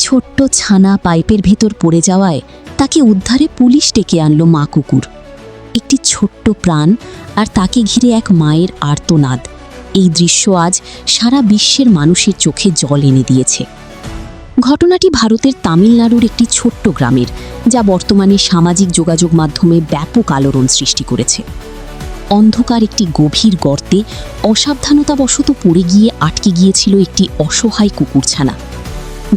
ছোট্ট ছানা পাইপের ভেতর পড়ে যাওয়ায় তাকে উদ্ধারে পুলিশ ডেকে আনলো মা কুকুর। একটি ছোট্ট প্রাণ আর তাকে ঘিরে এক মায়ের আর্তনাদ, এই দৃশ্য আজ সারা বিশ্বের মানুষের চোখে জল এনে দিয়েছে। ঘটনাটি ভারতের তামিলনাড়ুর একটি ছোট্ট গ্রামের, যা বর্তমানে সামাজিক যোগাযোগ মাধ্যমে ব্যাপক আলোড়ন সৃষ্টি করেছে। অন্ধকার একটি গভীর গর্তে অসাবধানতাবশত পড়ে গিয়ে আটকে গিয়েছিল একটি অসহায় কুকুরছানা।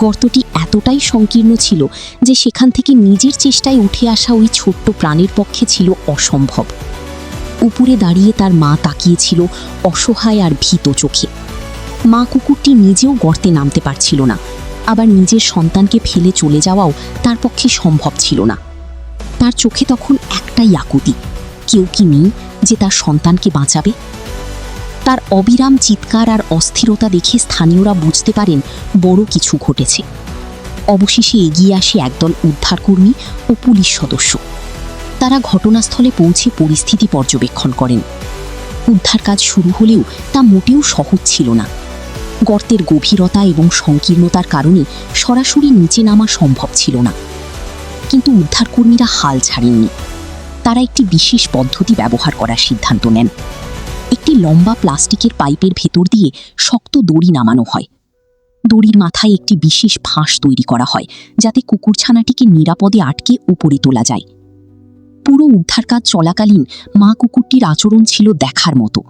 গর্তটি এতটাই সংকীর্ণ ছিল যে সেখান থেকে নিজের চেষ্টায় উঠে আসা ওই ছোট্ট প্রাণের পক্ষে ছিল অসম্ভব। উপরে দাঁড়িয়ে তার মা তাকিয়েছিল অসহায় আর ভীত চোখে। মা কুকুরটি নিজেও গর্তে নামতে পারছিল না, আবার নিজের সন্তানকে ফেলে চলে যাওয়াও তার পক্ষে সম্ভব ছিল না। তার চোখে তখন একটাই আকুতি, কেউ কি নেই যে তার সন্তানকে বাঁচাবে? তার অবিরাম চিৎকার আর অস্থিরতা দেখে স্থানীয়রা বুঝতে পারেন বড় কিছু ঘটেছে। অবশেষে এগিয়ে আসে একদল উদ্ধারকর্মী ও পুলিশ সদস্য। তারা ঘটনাস্থলে পৌঁছে পরিস্থিতি পর্যবেক্ষণ করেন। উদ্ধার কাজ শুরু হলেও তা মোটেও সহজ ছিল না। গর্তের গভীরতা এবং সংকীর্ণতার কারণে সরাসরি নিচে নামা সম্ভব ছিল না। কিন্তু উদ্ধারকর্মীরা হাল ছাড়েননি। তারা একটি বিশেষ পদ্ধতি ব্যবহার করার সিদ্ধান্ত নেন। একটি লম্বা প্লাস্টিকের পাইপের ভেতর দিয়ে শক্ত দড়ি নামানো হয়। দড়ির মাথায় একটি বিশেষ ফাঁস তৈরি করা হয়, যাতে কুকুরছানাটিকে নিরাপদে আটকে উপরে তোলা যায়। পুরো উদ্ধার কাজ চলাকালীন মা কুকুরটির আচরণ ছিল দেখার মতো।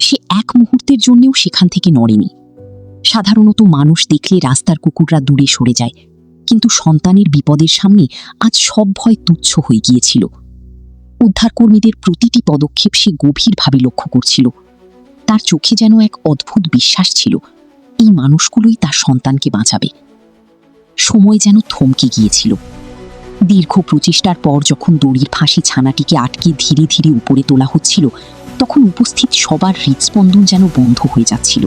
সে এক মুহূর্তের জন্যেও সেখান থেকে নড়েনি। সাধারণত মানুষ দেখলে রাস্তার কুকুররা দূরে সরে যায়, কিন্তু সন্তানের বিপদের সামনে আজ সব ভয় তুচ্ছ হয়ে গিয়েছিল। উদ্ধারকর্মীদের প্রতিটি পদক্ষেপ সে গভীরভাবে লক্ষ্য করছিল। তার চোখে যেন এক অদ্ভুত বিশ্বাস ছিল, এই মানুষগুলোই তার সন্তানকে বাঁচাবে। সময় যেন থমকে গিয়েছিল। দীর্ঘ প্রচেষ্টার পর যখন দড়ির ফাঁসি ছানাটিকে আটকে ধীরে ধীরে উপরে তোলা হচ্ছিল, তখন উপস্থিত সবার হৃদস্পন্দন যেন বন্ধ হয়ে যাচ্ছিল।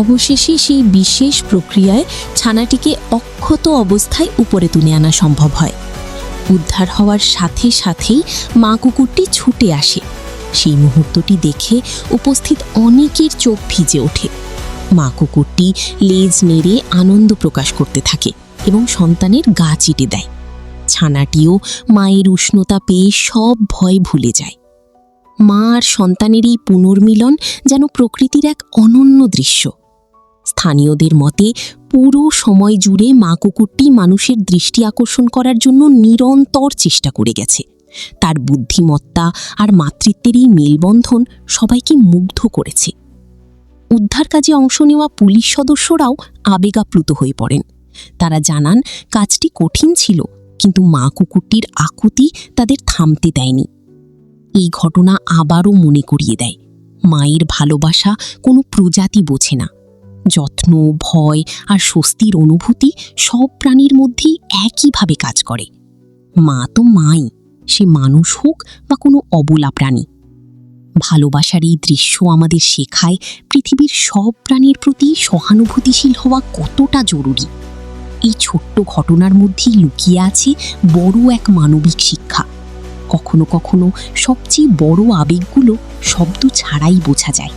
অবশেষে সেই বিশেষ প্রক্রিয়ায় ছানাটিকে অক্ষত অবস্থায় উপরে তুলে আনা সম্ভব হয়। উদ্ধার হওয়ার সাথে সাথেই মা কুকুরটি ছুটে আসে। সেই মুহূর্তটি দেখে উপস্থিত অনেকের চোখ ভিজে ওঠে। মা কুকুরটি লেজ নেড়ে আনন্দ প্রকাশ করতে থাকে এবং সন্তানের গা চিটে দেয়। ছানাটিও মায়ের উষ্ণতা পেয়ে সব ভয় ভুলে যায়। মা আর সন্তানের এই পুনর্মিলন যেন প্রকৃতির এক অনন্য দৃশ্য। স্থানীয়দের মতে পুরো সময় জুড়ে মা কুকুরটি মানুষের দৃষ্টি আকর্ষণ করার জন্য নিরন্তর চেষ্টা করে গেছে। তার বুদ্ধিমত্তা আর মাতৃত্বের এই মেলবন্ধন সবাইকে মুগ্ধ করেছে। উদ্ধার কাজে অংশ নেওয়া পুলিশ সদস্যরাও আবেগাপ্লুত হয়ে পড়েন। তারা জানান কাজটি কঠিন ছিল, কিন্তু মা কুকুরটির আকুতি তাদের থামতে দেয়নি। এই ঘটনা আবারও মনে করিয়ে দেয়, মায়ের ভালোবাসা কোনো প্রজাতি বোঝে না। যত্ন, ভয় আর স্বস্তির অনুভূতি সব প্রাণীর মধ্যেই একইভাবে কাজ করে। মা তো মাই, সে মানুষ হোক বা কোনো অবলা প্রাণী। ভালোবাসার এই দৃশ্য আমাদের শেখায় পৃথিবীর সব প্রাণীর প্রতি সহানুভূতিশীল হওয়া কতটা জরুরি। এই ছোট্ট ঘটনার মধ্যেই লুকিয়ে আছে বড় এক মানবিক শিক্ষা। কখনো কখনো সবচেয়ে বড় আবেগগুলো শব্দ ছাড়াই বোঝা যায়।